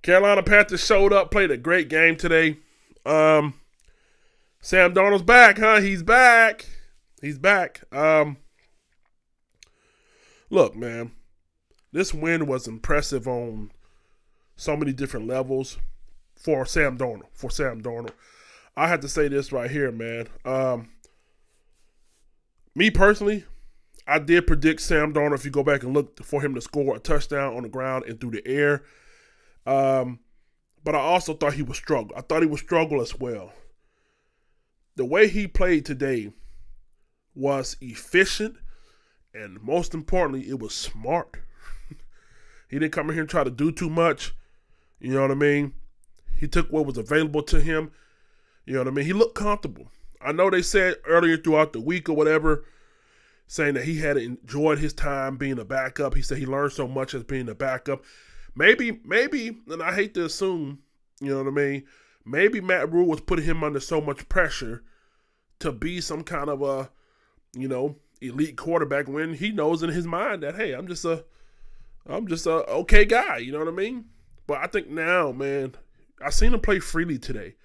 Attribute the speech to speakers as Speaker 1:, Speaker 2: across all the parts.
Speaker 1: Carolina Panthers showed up, played a great game today. Sam Darnold's back, huh? He's back. He's back. Look, man, this win was impressive on so many different levels for Sam Darnold. I have to say this right here, man. Me personally, I did predict Sam Darnold, if you go back and look, for him to score a touchdown on the ground and through the air. But I also thought he would struggle. I thought he would struggle as well. The way he played today was efficient, and most importantly, it was smart. He didn't come in here and try to do too much. You know what I mean? He took what was available to him. You know what I mean? He looked comfortable. I know they said earlier throughout the week or whatever, saying that he had enjoyed his time being a backup. He said he learned so much as being a backup. Maybe, and I hate to assume, you know what I mean, maybe Matt Rule was putting him under so much pressure to be some kind of a, elite quarterback when he knows in his mind that, hey, I'm just a okay guy, you know what I mean? But I think now, man, I seen him play freely today.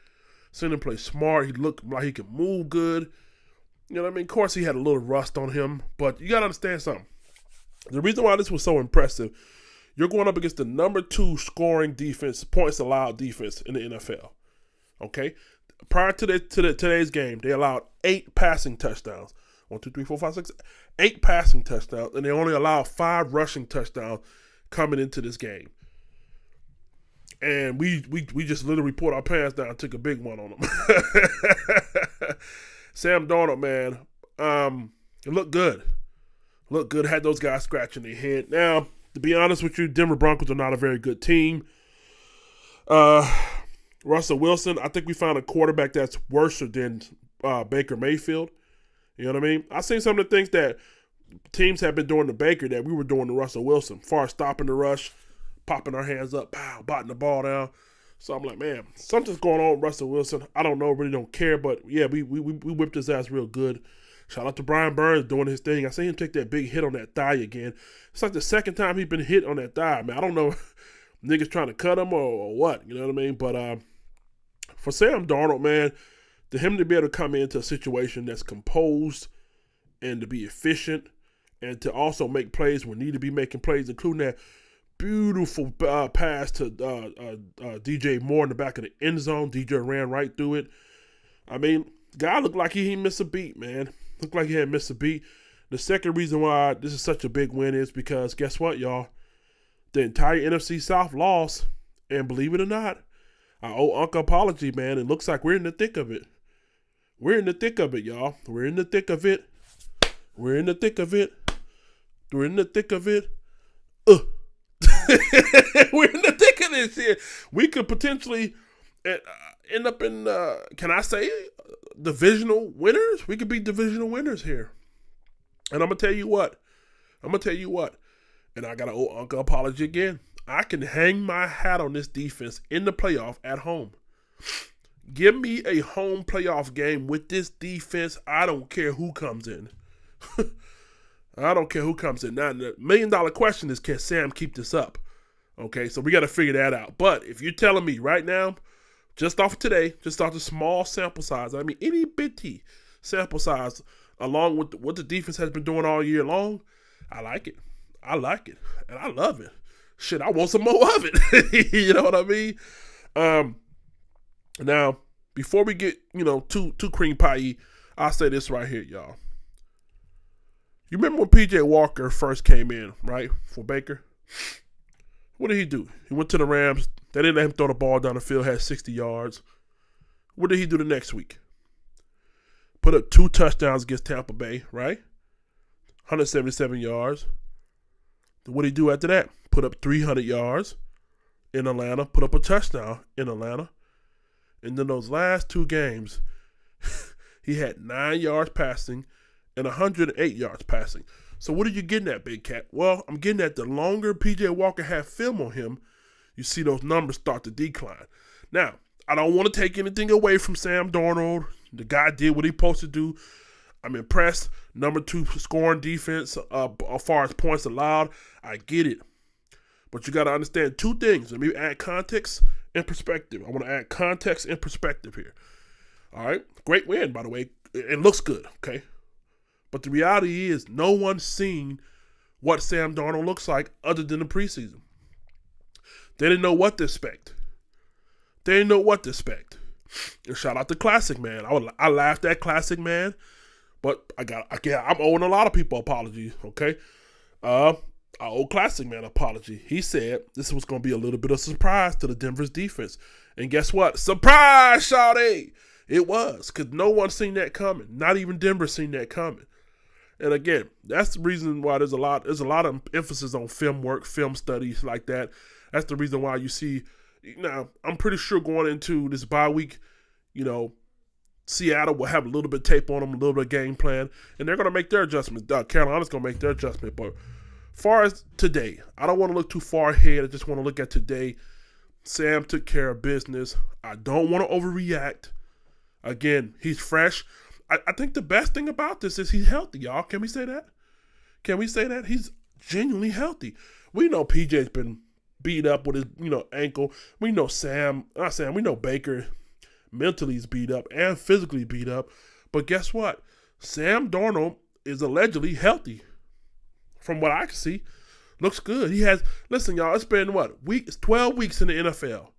Speaker 1: Seen him play smart. He looked like he could move good. You know what I mean? Of course, he had a little rust on him, but you got to understand something. The reason why this was so impressive, you're going up against the number 2 scoring defense, points allowed defense in the NFL. Okay? Prior to today's game, they allowed 8 passing touchdowns. 1, 2, 3, 4, 5, 6, 8 passing touchdowns, and they only allowed 5 rushing touchdowns coming into this game. And we just literally pulled our pants down and took a big one on them. Sam Darnold, man, it looked good. Looked good. Had those guys scratching their head. Now, to be honest with you, Denver Broncos are not a very good team. Russell Wilson, I think we found a quarterback that's worse than Baker Mayfield. You know what I mean? I've seen some of the things that teams have been doing to Baker that we were doing to Russell Wilson, as far as stopping the rush, popping our hands up, pow, botting the ball down. So I'm like, man, something's going on with Russell Wilson. I don't know, really don't care, but yeah, we whipped his ass real good. Shout out to Brian Burns doing his thing. I seen him take that big hit on that thigh again. It's like the second time he's been hit on that thigh, man. I don't know if niggas trying to cut him or what, you know what I mean? But for Sam Darnold, man, to him to be able to come into a situation that's composed and to be efficient and to also make plays when need to be making plays, including that beautiful pass to DJ Moore in the back of the end zone. DJ ran right through it. I mean, guy looked like he didn't miss a beat, man. Looked like he hadn't missed a beat. The second reason why this is such a big win is because, guess what, y'all? The entire NFC South lost, and believe it or not, I owe Uncle apology, man. It looks like we're in the thick of it. We're in the thick of it, y'all. We're in the thick of it. We're in the thick of it. We're in the thick of it. We're in the thick of this here. We could potentially end up in, can I say, divisional winners? We could be divisional winners here. And I'm going to tell you what. And I got to owe Uncle apology again. I can hang my hat on this defense in the playoff at home. Give me a home playoff game with this defense. I don't care who comes in. I don't care who comes in. Now, the $1 million question is, can Sam keep this up? Okay, so we got to figure that out. But if you're telling me right now, just off of today, just off the small sample size, I mean, itty bitty sample size, along with what the defense has been doing all year long, I like it. And I love it. Shit, I want some more of it. You know what I mean? Now, before we get, too cream pie-y, I'll say this right here, y'all. You remember when P.J. Walker first came in, right, for Baker? What did he do? He went to the Rams. They didn't let him throw the ball down the field, had 60 yards. What did he do the next week? Put up 2 touchdowns against Tampa Bay, right? 177 yards. What did he do after that? Put up 300 yards in Atlanta, put up a touchdown in Atlanta. And then those last 2 games, he had 9 yards passing and 108 yards passing. So what are you getting at, Big Cat? Well, I'm getting at the longer P.J. Walker had film on him, you see those numbers start to decline. Now, I don't want to take anything away from Sam Darnold. The guy did what he supposed to do. I'm impressed. Number 2 scoring defense as far as points allowed. I get it. But you got to understand two things. Let me add context and perspective. I want to add context and perspective here. All right? Great win, by the way. It looks good, okay? But the reality is no one's seen what Sam Darnold looks like other than the preseason. They didn't know what to expect. And shout out to Classic Man. I laughed at Classic Man, but I'm owing a lot of people apologies, okay? I owe Classic Man an apology. He said this was going to be a little bit of a surprise to the Denver's defense. And guess what? Surprise, shawty! It was, because no one seen that coming. Not even Denver seen that coming. And again, that's the reason why there's a lot of emphasis on film work, film studies like that. That's the reason why you see, I'm pretty sure going into this bye week, Seattle will have a little bit of tape on them, a little bit of game plan, and they're going to make their adjustments. Carolina's going to make their adjustment. But far as today, I don't want to look too far ahead. I just want to look at today. Sam took care of business. I don't want to overreact. Again, he's fresh. I think the best thing about this is he's healthy, y'all. Can we say that? He's genuinely healthy. We know PJ's been beat up with his, ankle. We know we know Baker mentally is beat up and physically beat up. But guess what? Sam Darnold is allegedly healthy. From what I can see, looks good. Listen, y'all, it's been 12 weeks in the NFL.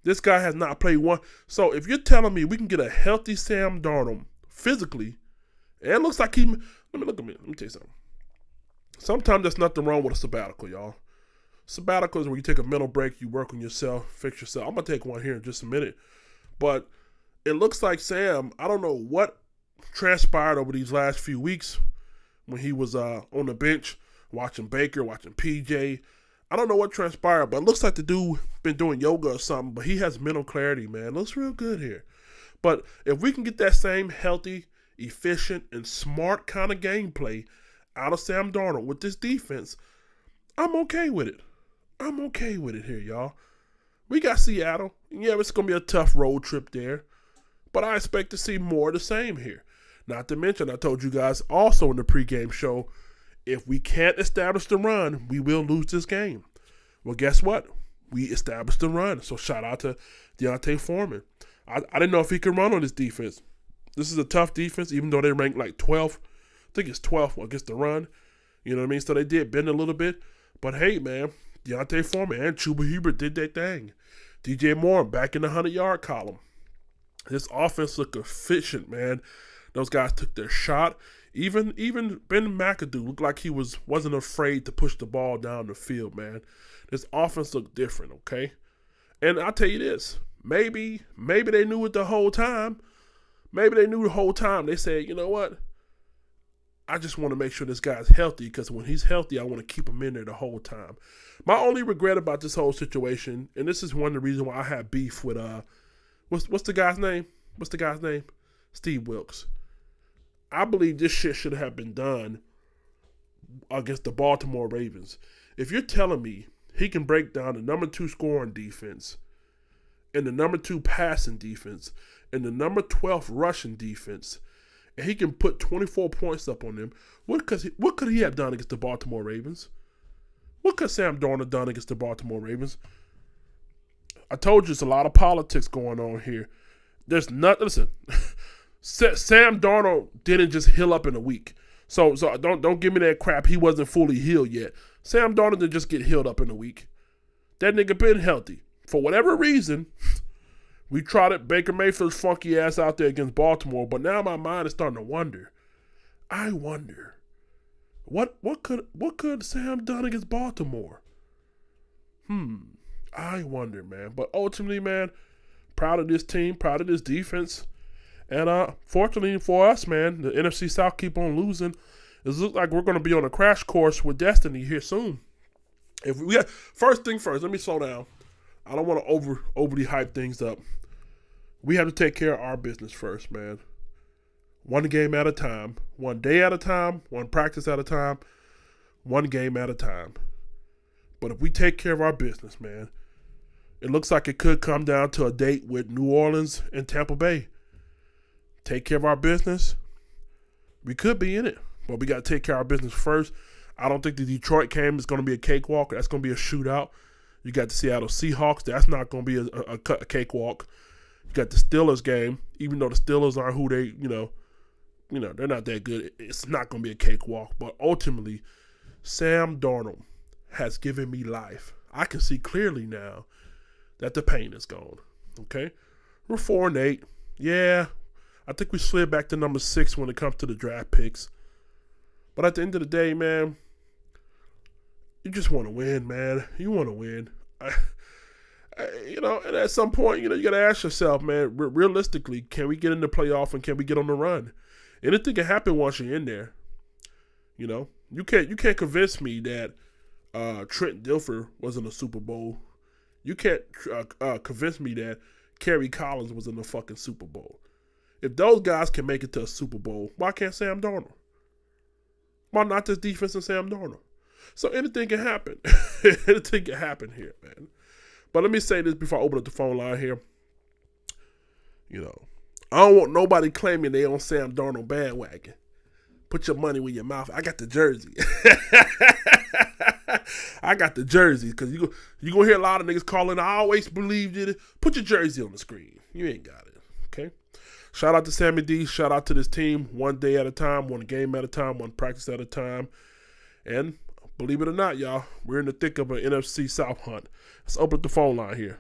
Speaker 1: This guy has not played one. So if you're telling me we can get a healthy Sam Darnold physically, and it looks like let me tell you something. Sometimes there's nothing wrong with a sabbatical, y'all. Sabbatical is where you take a mental break, you work on yourself, fix yourself. I'm going to take one here in just a minute. But it looks like Sam, I don't know what transpired over these last few weeks when he was on the bench watching Baker, watching PJ. I don't know what transpired, but it looks like the dude been doing yoga or something, but he has mental clarity, man. It looks real good here. But if we can get that same healthy, efficient, and smart kind of gameplay out of Sam Darnold with this defense, I'm okay with it. I'm okay with it here, y'all. We got Seattle. Yeah, it's going to be a tough road trip there. But I expect to see more of the same here. Not to mention, I told you guys also in the pregame show, if we can't establish the run, we will lose this game. Well, guess what? We established the run. So shout out to Deontay Foreman. I didn't know if he could run on this defense. This is a tough defense, even though they ranked like 12th. I think it's 12th against the run. You know what I mean? So they did bend a little bit. But hey, man, Deontay Foreman and Chuba Hubbard did their thing. DJ Moore back in the 100-yard column. This offense looked efficient, man. Those guys took their shot. Even Ben McAdoo looked like he wasn't afraid to push the ball down the field, man. This offense looked different, okay? And I'll tell you this. Maybe they knew it the whole time. They said, you know what? I just want to make sure this guy's healthy because when he's healthy, I want to keep him in there the whole time. My only regret about this whole situation, and this is one of the reasons why I have beef with what's the guy's name? Steve Wilkes. I believe this shit should have been done against the Baltimore Ravens. If you're telling me he can break down the number 2 scoring defense and the number 2 passing defense and the number 12 rushing defense, and he can put 24 points up on them, what could he have done against the Baltimore Ravens? What could Sam Darnold have done against the Baltimore Ravens? I told you there's a lot of politics going on here. There's nothing. Listen, Sam Darnold didn't just heal up in a week. So don't give me that crap. He wasn't fully healed yet. Sam Darnold didn't just get healed up in a week. That nigga been healthy. For whatever reason, we trotted Baker Mayfield's funky ass out there against Baltimore, but now my mind is starting to wonder. I wonder, what could Sam done against Baltimore? I wonder, man. But ultimately, man, proud of this team, proud of this defense. And fortunately for us, man, the NFC South keep on losing. It looks like we're going to be on a crash course with destiny here soon. First thing first, let me slow down. I don't want to overly hype things up. We have to take care of our business first, man. One game at a time, one day at a time, one practice at a time, one game at a time. But if we take care of our business, man, it looks like it could come down to a date with New Orleans and Tampa Bay. Take care of our business, we could be in it. But we got to take care of our business first. I don't think the Detroit game is going to be a cakewalk. That's going to be a shootout. You got the Seattle Seahawks. That's not going to be a cakewalk. You got the Steelers game. Even though the Steelers aren't who they, they're not that good. It's not going to be a cakewalk. But ultimately, Sam Darnold has given me life. I can see clearly now that the pain is gone. Okay? We're 4-8. Yeah, I think we slid back to number 6 when it comes to the draft picks. But at the end of the day, man, you just want to win, man. You want to win. And at some point, you got to ask yourself, man, realistically, can we get in the playoff and can we get on the run? Anything can happen once you're in there. You can't convince me that Trent Dilfer was in the Super Bowl. You can't convince me that Kerry Collins was in the fucking Super Bowl. If those guys can make it to a Super Bowl, why can't Sam Darnold? Why not this defense and Sam Darnold? So anything can happen. Anything can happen here, man. But let me say this before I open up the phone line here. I don't want nobody claiming they on Sam Darnold bandwagon. Put your money where your mouth. I got the jersey. I got the jersey because you going to hear a lot of niggas calling, I always believed it. Put your jersey on the screen. You ain't got it, okay? Shout out to Sammy D. Shout out to this team. One day at a time, one game at a time, one practice at a time. And believe it or not, y'all, we're in the thick of an NFC South hunt. Let's open up the phone line here.